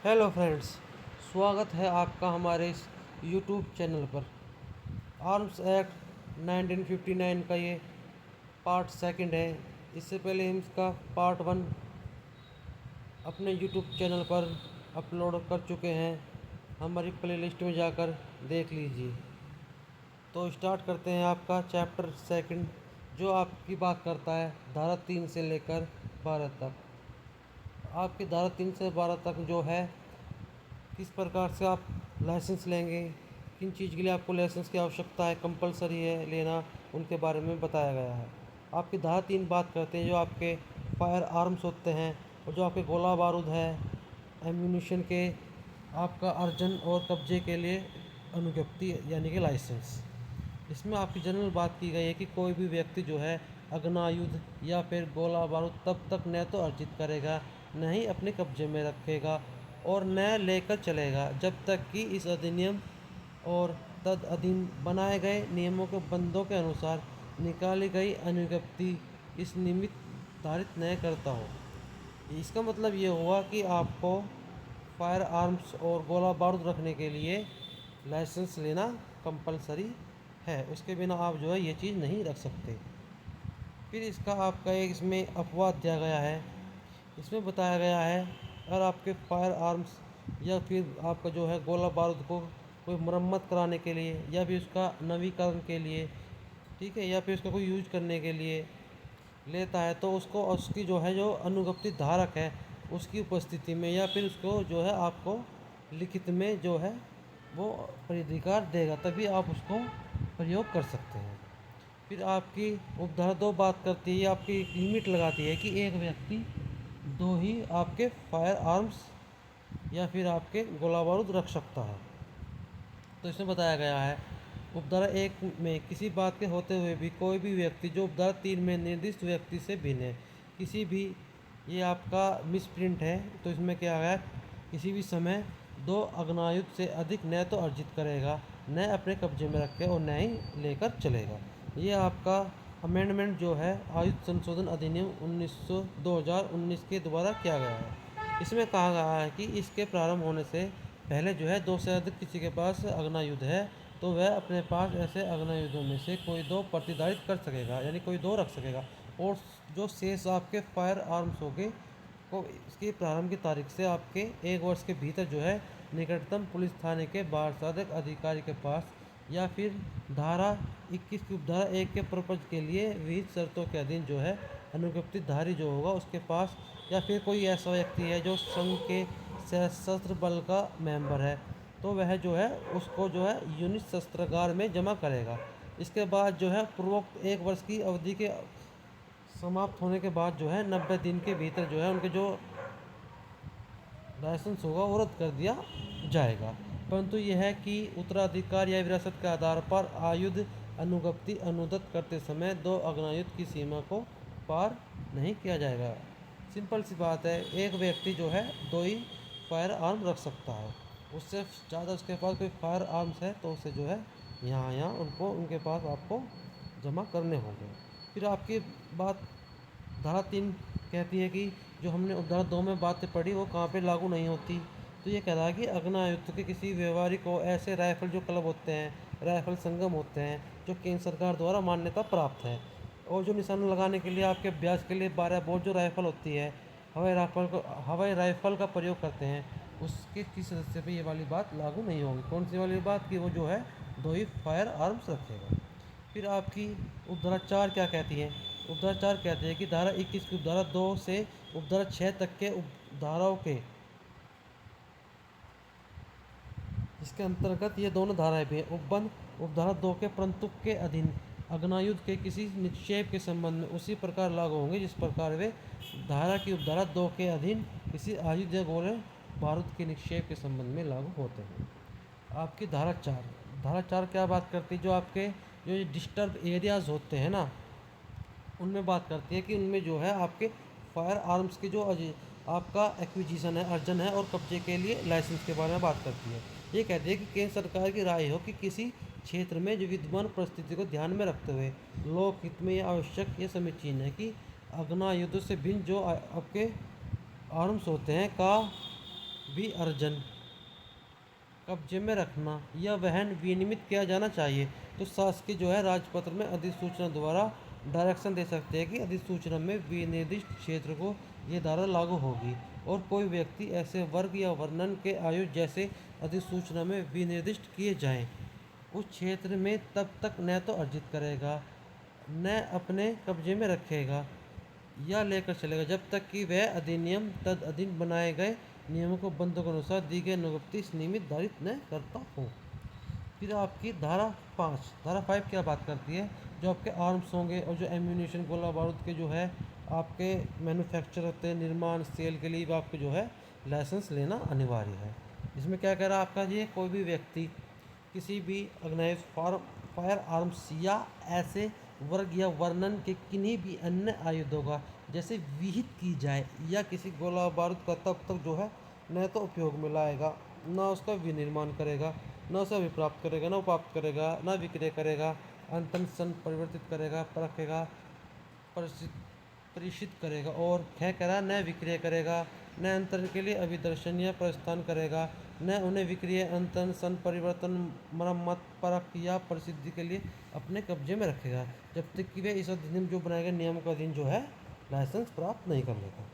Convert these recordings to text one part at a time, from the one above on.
Hello friends, स्वागत है आपका हमारे इस यूट्यूब चैनल पर। आर्म्स एक्ट 1959 का ये पार्ट सेकंड है। इससे पहले हम इसका पार्ट वन अपने यूट्यूब चैनल पर अपलोड कर चुके हैं। हमारी प्लेलिस्ट में जाकर देख लीजिए। तो स्टार्ट करते हैं आपका चैप्टर सेकंड, जो आपकी बात करता है धारा 3 से लेकर 12 तक। आपकी धारा 3 से 12 तक जो है, किस प्रकार से आप लाइसेंस लेंगे, किन चीज़ के लिए आपको लाइसेंस की आवश्यकता है, कंपलसरी है लेना, उनके बारे में बताया गया है। आपकी धारा 3 बात करते हैं जो आपके फायर आर्म्स होते हैं और जो आपके गोला बारूद है, एम्यूनिशन के आपका अर्जन और कब्जे के लिए अनुज्ञप्ति यानी कि लाइसेंस। इसमें आपकी जनरल बात की गई है कि कोई भी व्यक्ति जो है अग्नायुध या फिर गोला बारूद तब तक न तो अर्जित करेगा, न ही अपने कब्जे में रखेगा और न लेकर चलेगा जब तक कि इस अधिनियम और तद अधीन बनाए गए नियमों के बंदों के अनुसार निकाली गई अनुज्ञप्ति इस निमित्त धारित न करता हो। इसका मतलब ये हुआ कि आपको फायर आर्म्स और गोला बारूद रखने के लिए लाइसेंस लेना कंपलसरी है। उसके बिना आप जो है ये चीज़ नहीं रख सकते। फिर इसका आपका एक इसमें अपवाद दिया गया है। इसमें बताया गया है अगर आपके फायर आर्म्स या फिर आपका जो है गोला बारूद को कोई मरम्मत कराने के लिए या फिर उसका नवीकरण के लिए, ठीक है, या फिर उसका कोई यूज करने के लिए लेता है, तो उसको उसकी जो है जो अनुज्ञप्ति धारक है उसकी उपस्थिति में या फिर उसको जो है आपको लिखित में जो है वो प्राधिकार देगा, तभी आप उसको प्रयोग कर सकते हैं। फिर आपकी उपधारा 2 बात करती है, आपकी एक लिमिट लगाती है कि एक व्यक्ति 2 ही आपके फायर आर्म्स या फिर आपके गोला बारूद रख सकता है। तो इसमें बताया गया है उपधारा 1 में किसी बात के होते हुए भी कोई भी व्यक्ति जो उपधारा 3 में निर्दिष्ट व्यक्ति से भिन्न है, किसी भी, ये आपका मिसप्रिंट है तो इसमें क्या है, किसी भी समय 2 अग्नायुध से अधिक न तो अर्जित करेगा, न अपने कब्जे में रखे और न ही लेकर चलेगा। ये आपका अमेंडमेंट जो है आयुध संशोधन अधिनियम 2019 के द्वारा किया गया है। इसमें कहा गया है कि इसके प्रारंभ होने से पहले जो है 2 से अधिक किसी के पास अग्नायुध है तो वह अपने पास ऐसे अग्नायुधों में से कोई 2 प्रतिधारित कर सकेगा, यानी कोई 2 रख सकेगा। और जो शेष आपके फायर आर्म्स होंगे को इसकी प्रारंभ की तारीख से आपके 1 वर्ष के भीतर जो है निकटतम पुलिस थाने के बारसाधक अधिकारी के पास या फिर धारा 21 की उपधारा 1 के पर्पज के लिए विहित शर्तों के अधीन जो है अनुज्ञप्तिधारी जो होगा उसके पास, या फिर कोई ऐसा व्यक्ति है जो संघ के सशस्त्र बल का मेंबर है तो वह जो है उसको जो है यूनिट शस्त्रागार में जमा करेगा। इसके बाद जो है पूर्वोक्त 1 वर्ष की अवधि के समाप्त होने के बाद जो है 90 दिन के भीतर जो है उनके जो लाइसेंस होगा वो रद्द कर दिया जाएगा। परंतु यह है कि उत्तराधिकार या विरासत के आधार पर आयुध अनुज्ञप्ति अनुदत्त करते समय 2 अग्नायुध की सीमा को पार नहीं किया जाएगा। सिंपल सी बात है, एक व्यक्ति जो है 2 ही फायर आर्म रख सकता है, उससे ज़्यादा उसके पास कोई फायर आर्म्स है तो उसे जो है यहाँ उनको उनके पास आपको जमा करने होंगे। फिर आपकी बात धारा 3 कहती है कि जो हमने धारा 2 में बातें पढ़ी वो कहाँ पे लागू नहीं होती। तो ये कह रहा है कि अग्नायुक्त के किसी व्यवहारिक को ऐसे राइफल जो क्लब होते हैं, राइफल संगम होते हैं जो केंद्र सरकार द्वारा मान्यता प्राप्त है, और जो निशाना लगाने के लिए आपके अभ्यास के लिए 12 बोर जो राइफल होती है, हवाई राइफल का प्रयोग करते हैं, उसके किस सदस्य पे ये वाली बात लागू नहीं होगी। कौन सी वाली बात कि वो जो है 2 ही फायर आर्म्स रखेगा। फिर आपकी उपधारा 4 क्या कहती है, उपधारा 4 कहते हैं कि धारा 21 की उपधारा 2 से उपधारा 6 तक के उपधाराओं के, इसके अंतर्गत ये दोनों धाराएं भी हैं। उपबंध उपधारा 2 के परंतु के अधीन अग्नायुध के किसी निक्षेप के संबंध में उसी प्रकार लागू होंगे जिस प्रकार वे धारा की उपधारा 2 के अधीन किसी आयुध या गोले बारूद के निक्षेप के संबंध में लागू होते हैं। आपकी धारा 4 क्या बात करती है, जो आपके जो डिस्टर्ब एरियाज होते हैं ना, उनमें बात करती है कि उनमें जो है आपके फायर आर्म्स की जो आपका एक्विजिशन है, अर्जन है और कब्जे के लिए लाइसेंस के बारे में बात करती है। ये कहती है कि केंद्र सरकार की राय हो कि किसी क्षेत्र में जो विद्यमान परिस्थिति को ध्यान में रखते हुए लोक हित में यह आवश्यक, ये समीचीन है कि अग्नायुद्ध से भिन्न जो आपके आर्म्स होते हैं का भी अर्जन कब्जे में रखना या वहन विनियमित किया जाना चाहिए, तो शासकीय जो है राजपत्र में अधिसूचना द्वारा डायरेक्शन दे सकते हैं कि अधिसूचना में विनिर्दिष्ट क्षेत्र को ये धारा लागू होगी। और कोई व्यक्ति ऐसे वर्ग या वर्णन के आयु जैसे अधिसूचना में विनिर्दिष्ट किए जाएं उस क्षेत्र में तब तक न तो अर्जित करेगा, न अपने कब्जे में रखेगा या लेकर चलेगा, जब तक कि वह अधिनियम तद अधीन बनाए गए नियमों को बंधों के अनुसार दी गई अनुज्ञप्ति नियमित धारित न करता हो। फिर आपकी धारा 5 क्या बात करती है, जो आपके आर्म्स होंगे और जो एम्यूनिशन गोला बारूद के जो है आपके मैन्युफैक्चर होते हैं, निर्माण सेल के लिए भी आपको जो है लाइसेंस लेना अनिवार्य है। इसमें क्या कह रहा है आपका, ये कोई भी व्यक्ति किसी भी ऑर्गेनाइज फायर आर्म्स या ऐसे वर्ग या वर्णन के किन्हीं भी अन्य आयुधों का जैसे विहित की जाए या किसी गोला बारूद का तब तक जो है न तो उपयोग में लाएगा, न उसका विनिर्माण करेगा, न उसे अभिप्राप्त करेगा, न प्राप्त करेगा, न विक्रय करेगा, अंतन सन परिवर्तित करेगा, परखेगा, परिचित करेगा और कह रहा न विक्रय करेगा, न अंतरण के लिए अभिदर्शन या प्रस्थान करेगा, न उन्हें विक्रय अंतन सन परिवर्तन मरम्मत परख या प्रसिद्धि के लिए अपने कब्जे में रखेगा, जब तक कि वे इस अधिनियम जो बनाए गए नियमों का अधीन जो है लाइसेंस प्राप्त नहीं कर लेगा।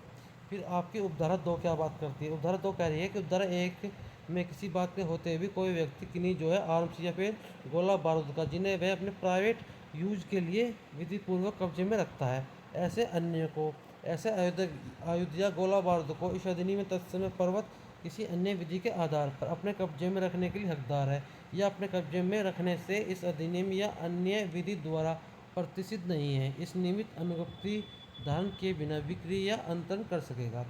फिर आपकी उपधारा 2 क्या बात करती है, उपधारा 2 कह रही है कि उपधारा 1 में किसी बात के होते हुए भी कोई व्यक्ति किन्हीं जो है आर्म्स या फिर गोला बारूद का जिन्हें वह अपने प्राइवेट यूज के लिए विधिपूर्वक कब्जे में रखता है, ऐसे अन्य को ऐसे आयुध या गोला बारूद को इस अधिनियम में तत्समय पर्वत किसी अन्य विधि के आधार पर अपने कब्जे में रखने के लिए हकदार है या अपने कब्जे में रखने से इस अधिनियम या अन्य विधि द्वारा प्रतिष्ठित नहीं है, इस निमित्त अनुज्ञप्ति धारण किए बिना बिक्री या अंतरण कर सकेगा।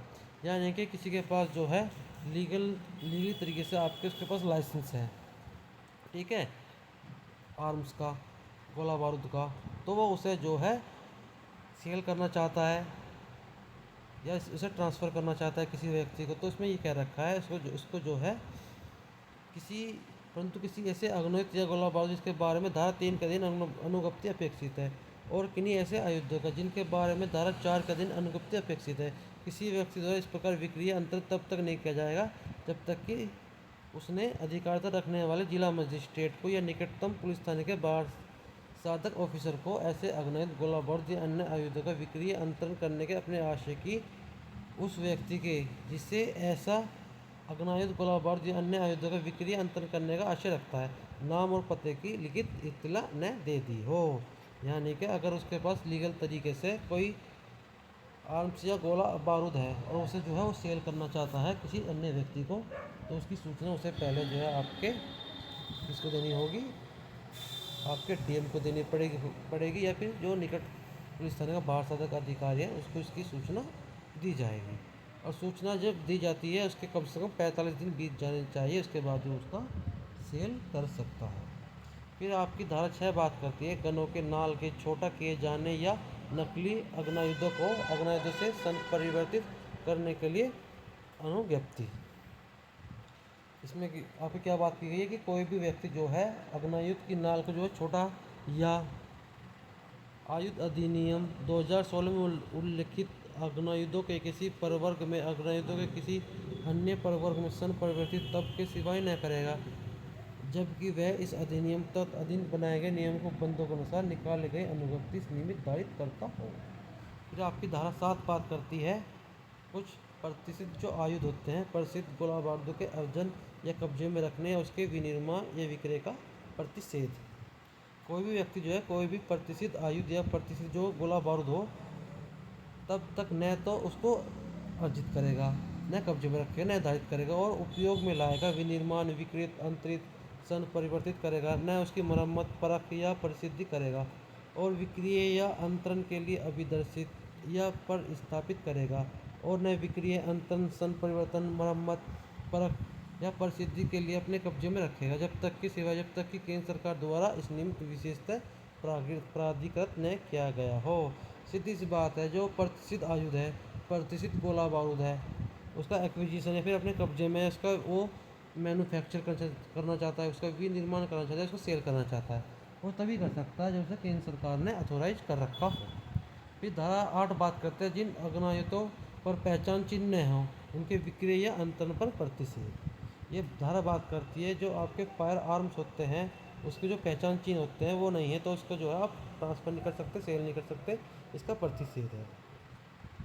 यानी कि किसी के पास जो है लीगल तरीके से आपके उसके पास लाइसेंस है, ठीक है, आर्म्स का, गोला बारूद का, तो वो उसे जो है सेल करना चाहता है या उसे ट्रांसफ़र करना चाहता है किसी व्यक्ति को, तो इसमें ये कह रखा है इसको जो है किसी ऐसे अग्नियुक्त या गोला बारूद जिसके बारे में धारा 3 के अधीन अनुज्ञप्ति अपेक्षित है और किन्हीं ऐसे आयुधों का जिनके बारे में धारा 4 के अधीन अनुज्ञप्ति अपेक्षित है, किसी व्यक्ति द्वारा इस प्रकार विक्री अंतर तब तक नहीं किया जाएगा जब तक कि उसने अधिकारिता रखने वाले जिला मजिस्ट्रेट को या निकटतम पुलिस थाने के बाहर साधक ऑफिसर को ऐसे अग्नियुक्त गोला बारूद या अन्य आयुधों का विक्री अंतरण करने के अपने आशय की उस व्यक्ति के जिससे ऐसा अग्नायुध गोला बारूद या अन्य आयुधों का विक्री अंतरण करने का आशय रखता है, नाम और पते की लिखित इत्तला न दे दी हो। यानी कि अगर उसके पास लीगल तरीके से कोई आर्म्स या गोला बारूद है और उसे जो है वो सेल करना चाहता है किसी अन्य व्यक्ति को, तो उसकी सूचना उसे पहले जो है आपके किसको देनी होगी, आपके डीएम को देनी पड़ेगी या फिर जो निकट पुलिस थाने का बाहर साधक अधिकारी है उसको इसकी सूचना दी जाएगी। और सूचना जब दी जाती है उसके कम से कम 45 दिन बीत जाने चाहिए, उसके बाद वो उसका सेल कर सकता है। फिर आपकी धारा 6 बात करती है गनों के नाल के छोटा किए जाने या नकली अग्नायुधों को अग्नायुधों से संपरिवर्तित करने के लिए अनुज्ञप्ति। इसमें आपकी क्या बात की गई है कि कोई भी व्यक्ति जो है अग्नायुध की नाल को जो है छोटा या आयुध अधिनियम 2016 में उल्लिखित अग्नायुधों के किसी प्रवर्ग में अग्नायुधों के किसी अन्य प्रवर्ग में संपरिवर्तित तब के सिवाय न करेगा जबकि वह इस अधिनियम तक अधीन बनाए गए नियम को बंदों के अनुसार निकाले गए अनुज्ञप्ति निमित्त धारित करता हो। फिर आपकी धारा 7 बात करती है कुछ प्रतिष्ठित जो आयुध होते हैं प्रसिद्ध गोला बारूद के अर्जन या कब्जे में रखने या उसके विनिर्माण या विक्रय का प्रतिषेध। कोई भी व्यक्ति जो है कोई भी प्रतिष्ठित आयुध या प्रतिष्ठित जो गोला बारूद हो तब तक न तो उसको अर्जित करेगा, न कब्जे में रखेगा, न धारित करेगा और उपयोग में लाएगा, विनिर्माण विकृत अंतरित सन परिवर्तित करेगा, न उसकी मरम्मत परख या प्रसिद्धि करेगा और विक्रिय या अंतरण के लिए अभिदर्शित या पर स्थापित करेगा और न विक्रिय अंतरण सन परिवर्तन मरम्मत परख या प्रसिद्धि के लिए अपने कब्जे में रखेगा जब तक कि केंद्र सरकार द्वारा इस निमित्त विशेषतः प्राधिकृत न किया गया हो। सीधी सी बात है, जो प्रतिष्ठित आयुध है, प्रतिष्ठित गोला बारूद है, उसका एक्विजिशन या फिर अपने कब्जे में उसका वो मैन्युफैक्चर करना चाहता है, उसका विनिर्माण करना चाहता है, उसको सेल करना चाहता है, वो तभी कर सकता है जब उसे केंद्र सरकार ने अथोराइज कर रखा हो। फिर धारा 8 बात करते हैं जिन अग्नायुधों पर पहचान चिन्ह हों उनके विक्रय या अंतरण पर प्रतिषेध। ये धारा बात करती है जो आपके फायर आर्म्स होते हैं उसके जो पहचान चिन्ह होते हैं वो नहीं है तो उसको जो है आप ट्रांसफ़र नहीं कर सकते, सेल नहीं कर सकते, इसका प्रतिषेध है।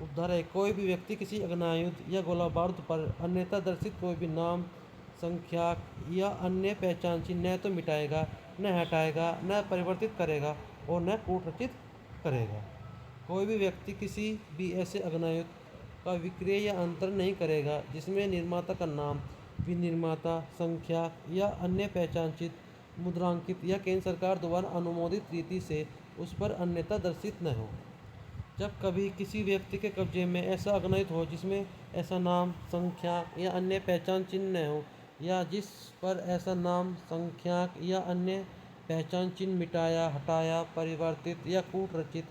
उपधारा एक, कोई भी व्यक्ति किसी अग्नायुध या गोला बारूद पर अन्यथा दर्शित कोई भी नाम, संख्या या अन्य पहचान चिन्ह न तो मिटाएगा, न हटाएगा, न परिवर्तित करेगा और न कूट रचित करेगा। कोई भी व्यक्ति किसी भी ऐसे अग्नायुध का विक्रय या अंतरण नहीं करेगा जिसमें निर्माता का नाम, विनिर्माता, संख्या या अन्य पहचान चिन्ह मुद्रांकित या केंद्र सरकार द्वारा अनुमोदित रीति से उस पर अन्यथा दर्शित न हो। जब कभी किसी व्यक्ति के कब्जे में ऐसा अग्नायुध हो जिसमें ऐसा नाम, संख्या या अन्य पहचान चिन्ह न हो या जिस पर ऐसा नाम, संख्या या अन्य पहचान चिन्ह मिटाया, हटाया, परिवर्तित या कूट रचित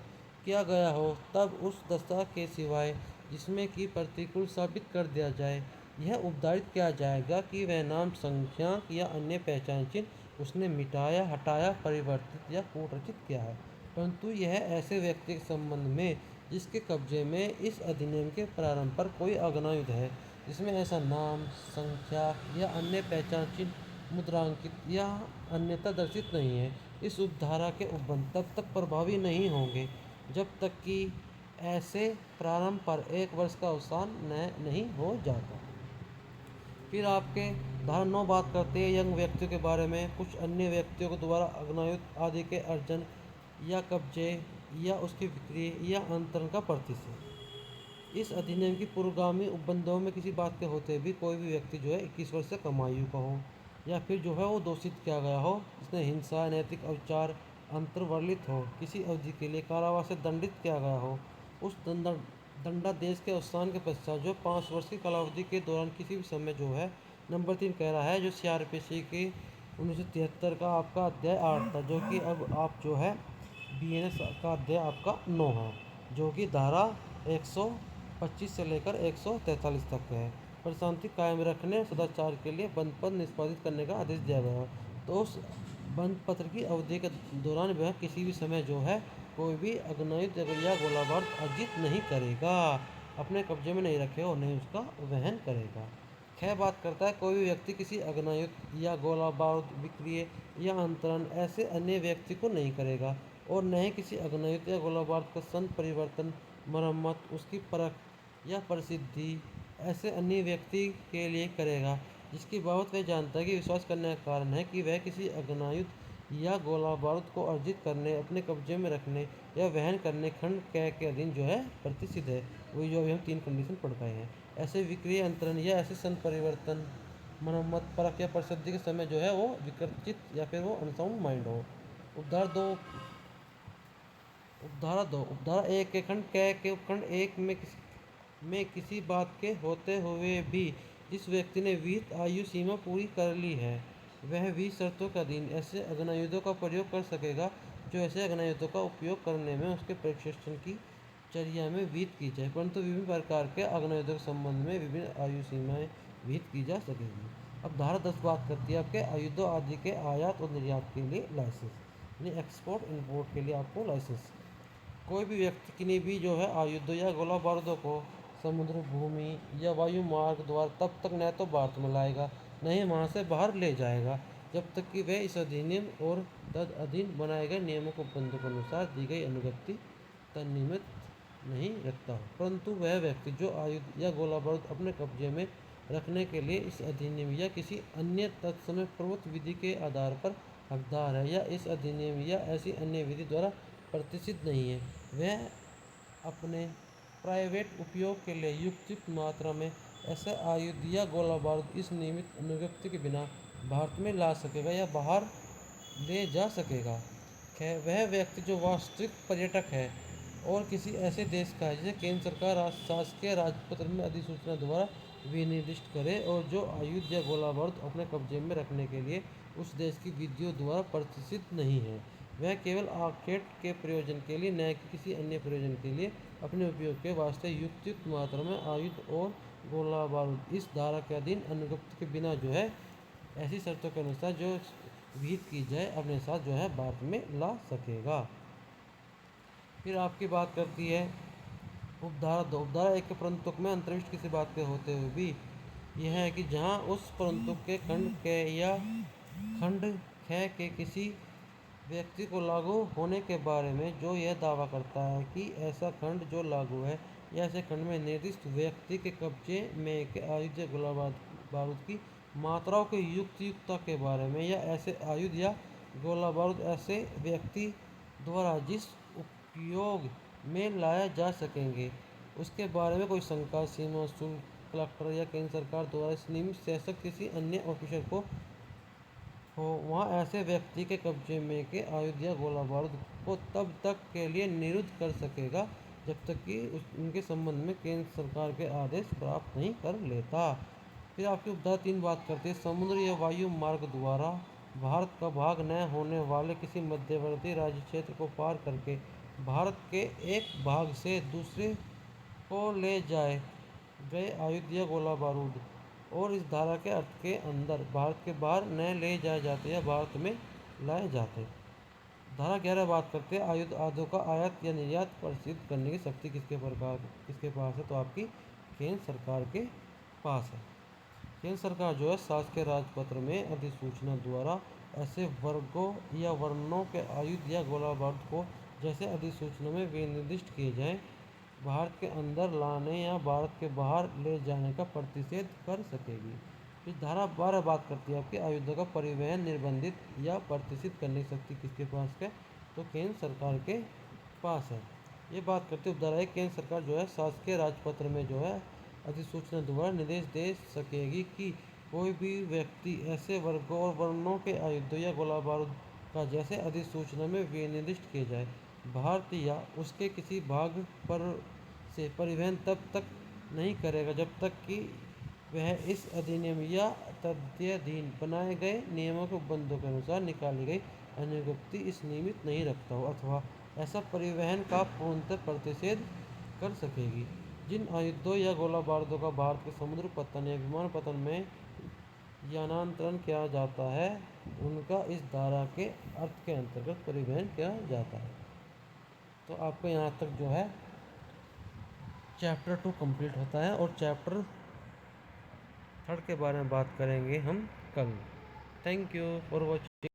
किया गया हो, तब उस दस्ता के सिवाय जिसमें कि प्रतिकूल साबित कर दिया जाए, यह उपधारित किया जाएगा कि वह नाम, संख्या या अन्य पहचान चिन्ह उसने मिटाया, हटाया, परिवर्तित या कूट रचित किया है। परंतु यह ऐसे व्यक्ति के संबंध में जिसके कब्जे में इस अधिनियम के प्रारंभ पर कोई अग्नायुध है जिसमें ऐसा नाम, संख्या या अन्य पहचान चिन्ह मुद्रांकित या अन्यथा दर्शित नहीं है, इस उपधारा के उपबंध तब तक प्रभावी नहीं होंगे जब तक कि ऐसे प्रारंभ पर 1 वर्ष का अवसान नहीं हो जाता। फिर आपके धारा 9 बात करते हैं यंग व्यक्तियों के बारे में। कुछ अन्य व्यक्तियों के द्वारा अग्नायुध आदि के अर्जन या कब्जे या उसकी बिक्री या अंतरण का प्रतिषेध। इस अधिनियम की पूर्वगामी उपबंधों में किसी बात के होते भी कोई भी व्यक्ति जो है 21 वर्ष से कम आयु का हो या फिर जो है वो दोषित किया गया हो, जिसने हिंसा, नैतिक अविचार अंतर्वर्लित हो, किसी अवधि के लिए कारावास से दंडित किया गया हो, उस दंडादेश के अवसान के पश्चात जो 5 वर्ष की कालावधि के दौरान किसी भी समय जो है। नंबर 3 कह रहा है जो CRPC के 1973 का आपका अध्याय 8 था, जो कि अब आप जो है BNS का अध्याय आपका 9 है, जो कि धारा 125 से लेकर 143 तक है। पर शांति कायम रखने सदाचार के लिए बंद पत्र निष्पादित करने का आदेश दिया गया है। तो उस बंद पत्र की अवधि के दौरान वह किसी भी समय जो है कोई भी अग्नायुध या गोला बारूद अर्जित नहीं करेगा, अपने कब्जे में नहीं रखेगा और नहीं उसका वहन करेगा। खैर बात करता है कोई भी व्यक्ति किसी अग्नायुध या गोला बारूद विक्रय या अंतरण ऐसे अन्य व्यक्ति को नहीं करेगा और न ही किसी अग्नायुध या गोला बारूद का सन परिवर्तन, मरम्मत, उसकी परख या प्रसिद्धि ऐसे अन्य व्यक्ति के लिए करेगा जिसकी बाबत वह जानता है कि विश्वास करने का कारण है कि वह किसी अग्नायुध या गोला बारूद को अर्जित करने, अपने कब्जे में रखने या वहन करने खंड क के अधीन जो है प्रतिष्ठित है। वही जो अभी हम 3 कंडीशन पढ़ पाए हैं। ऐसे विक्रय, अंतरण या ऐसे सन परिवर्तन, मरम्मत, परख या प्रसिद्धि के समय जो है वो विकर्चित या फिर वो अनसाउंड माइंड हो। उपधारा 2 उपधारा 1 के खंड क के उपखंड 1 में किसी बात के होते हुए भी जिस व्यक्ति ने विहित आयु सीमा पूरी कर ली है वह भी शर्तों के अधीन ऐसे अग्नायुधों का प्रयोग कर सकेगा जो ऐसे अग्नायुधों का उपयोग करने में उसके प्रशिक्षण की चर्या में विहित की जाए, परंतु विभिन्न प्रकार के अग्नायुधों के संबंध में विभिन्न आयु सीमाएं विहित की जा सकेगी। अब धारा 10 बात करती है आपके आयुधों आदि के आयात और निर्यात के लिए लाइसेंस, यानी एक्सपोर्ट इम्पोर्ट के लिए आपको लाइसेंस। कोई भी व्यक्ति किन्हीं भी जो है आयुधों या गोला बारूदों को समुद्र, भूमि या वायु मार्ग द्वारा तब तक न तो भारत में लाएगा न ही वहाँ से बाहर ले जाएगा जब तक कि वह इस अधिनियम और तद अधीन बनाए गए नियमों को बंधों के अनुसार दी गई अनुगति तन्नियमित नहीं रखता हो। परंतु वह व्यक्ति जो आयुध या गोला बारूद अपने कब्जे में रखने के लिए इस अधिनियम या किसी अन्य तत्समय प्रवृत्त विधि के आधार पर हकदार है या इस अधिनियम या ऐसी अन्य विधि द्वारा प्रतिष्ठित नहीं है, वह अपने प्राइवेट उपयोग के लिए युक्त मात्रा में ऐसे आयुध या गोला बारूद इस नियमित अनुज्ञप्ति के बिना भारत में ला सकेगा या बाहर ले जा सकेगा। वह व्यक्ति जो वास्तविक पर्यटक है और किसी ऐसे देश का है जिसे केंद्र सरकार शासकीय राजपत्र में अधिसूचना द्वारा विनिर्दिष्ट करे और जो आयुध या गोला बारूद अपने कब्जे में रखने के लिए उस देश की विधियों द्वारा प्रतिष्ठित नहीं है, वह केवल आखेट के प्रयोजन के लिए न कि किसी अन्य प्रयोजन के लिए अपने उपयोग के वास्ते युक्त मात्रा में आयुध और गोला बारूद इस धारा के अधीन अनुज्ञप्ति के बिना जो है ऐसी शर्तों के अनुसार जो विहित की जाए अपने साथ जो है भारत में ला सकेगा। फिर आपकी बात करती है उपधारा 2 उपधारा 1 के परंतुक में अंतर्विष्ट किसी बात के होते हुए भी यह है कि जहाँ उस परंतुक के खंड के या खंड ख के किसी व्यक्ति को लागू होने के बारे में जो यह दावा करता है कि ऐसा खंड जो लागू है या ऐसे खंड में निर्दिष्ट व्यक्ति के कब्जे में के आयुध या गोला बारूद की मात्राओं के युक्तता के बारे में या ऐसे आयुध या गोला बारूद ऐसे व्यक्ति द्वारा जिस उपयोग में लाया जा सकेंगे उसके बारे में कोई शंका सीमा शुल्क कलेक्टर या केंद्र सरकार द्वारा नियमित शासक किसी अन्य ऑफिसर को हो वहाँ ऐसे व्यक्ति के कब्जे में के आयुध या गोला बारूद को तब तक के लिए निरुद्ध कर सकेगा जब तक कि उनके संबंध में केंद्र सरकार के आदेश प्राप्त नहीं कर लेता। फिर आपकी उपधारा 3 बात करते हैं समुद्र या वायु मार्ग द्वारा भारत का भाग न होने वाले किसी मध्यवर्ती राज्य क्षेत्र को पार करके भारत के एक भाग से दूसरे को ले जाए गए आयुध या गोला बारूद और इस धारा के अर्थ के अंदर भारत के बाहर न ले जाए जाते या भारत में लाए जाते। धारा 11 बात करते हैं आयुध आदि का आयात या निर्यात प्रसिद्ध करने की शक्ति किसके पास है, तो आपकी केंद्र सरकार के पास है। केंद्र सरकार जो है शासकीय राजपत्र में अधिसूचना द्वारा ऐसे वर्गों या वर्णों के आयुध या गोला बारूद को जैसे अधिसूचना में विनिर्दिष्ट किए जाएं भारत के अंदर लाने या भारत के बाहर ले जाने का प्रतिषेध कर सकेगी। फिर धारा 12 बात करती है आपके आयुधों का परिवहन निर्बंधित या प्रतिष्ठित करने की शक्ति किसके पास है, तो केंद्र सरकार के पास है। ये बात करते हुए उपधारा केंद्र सरकार जो है शासकीय राजपत्र में जो है अधिसूचना द्वारा निर्देश दे सकेगी कि कोई भी व्यक्ति ऐसे वर्गों और वर्णों के आयुधों या गोला बारूद का जैसे अधिसूचना में विनिर्दिष्ट किए जाए भारत या उसके किसी भाग पर से परिवहन तब तक नहीं करेगा जब तक कि वह इस अधिनियम या तदधीन बनाए गए नियमों के उपबंधों के अनुसार निकाली गई अनुज्ञप्ति इस नियमित नहीं रखता हो अथवा ऐसा परिवहन का पूर्णतः प्रतिषेध कर सकेगी। जिन आयुधों या गोला बारूदों का भारत के समुद्र पतन या विमान पतन में यानांतरण किया जाता है उनका इस धारा के अर्थ के अंतर्गत परिवहन किया जाता है। तो आपको यहाँ तक जो है चैप्टर 2 कंप्लीट होता है और चैप्टर 3 के बारे में बात करेंगे हम कल। Thank you for watching.